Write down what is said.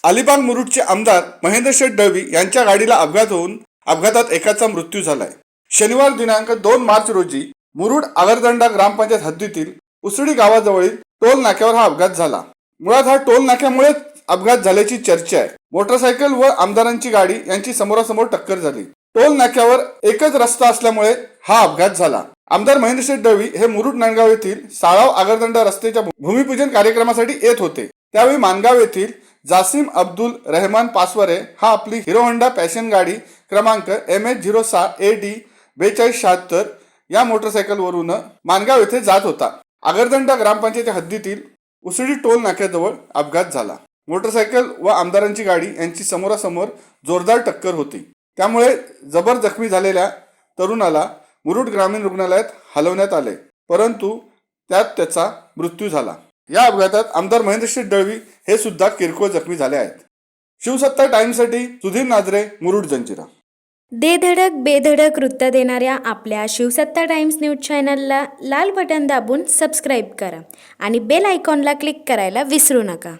अलिबाग मुरुडचे आमदार महेंद्र शेठ दळवी यांच्या गाडीला अपघात होऊन अपघातात एकाचा मृत्यू झालाय। शनिवार दिनांक 2 मार्च रोजी मुरुड आगरदंडा ग्रामपंचायत हद्दीतील उसडी गावाजवळील टोल नाक्यावर हा अपघात झाला। मुळात हा टोल नाक्यामुळे अपघात झाल्याची चर्चा आहे। मोटरसायकल व आमदारांची गाडी यांची समोरासमोर टक्कर झाली। टोल नाक्यावर एकच रस्ता असल्यामुळे हा अपघात झाला। आमदार महेंद्र शेठ दळवी हे मुरुड नांदगाव येथील साळाव आगरदंडा रस्त्याच्या भूमिपूजन कार्यक्रमासाठी येत होते। त्यावेळी मानगाव येथील जासिम अब्दुल रहमान पासवारे हा आपली हिरो होंडा पॅशन गाडी क्रमांक MH06AD 4276 या मोटरसायकलवरून मानगाव येथे जात होता। आगरदंडा ग्रामपंचायत हद्दीतील उसडी टोल नाक्याजवळ अपघात झाला। मोटरसायकल व आमदारांची गाडी यांची समोरासमोर जोरदार टक्कर होती। त्यामुळे जबर जखमी झालेल्या तरुणाला मुरुड ग्रामीण रुग्णालयात हलवण्यात आले, परंतु त्यात त्याचा मृत्यू झाला। या अपघातात आमदार महेंद्र शेठ दळवी हे सुद्धा किरकोळ जखमी झाले आहेत। शिवसत्ता टाइम्ससाठी सुधीर नाजरे, मुरुड जंजिरा। दे धडक बेधडक वृत्त देणाऱ्या आपल्या शिवसत्ता टाइम्स न्यूज चॅनलला लाल बटन दाबून सबस्क्राईब करा आणि बेल आयकॉनला क्लिक करायला विसरू नका।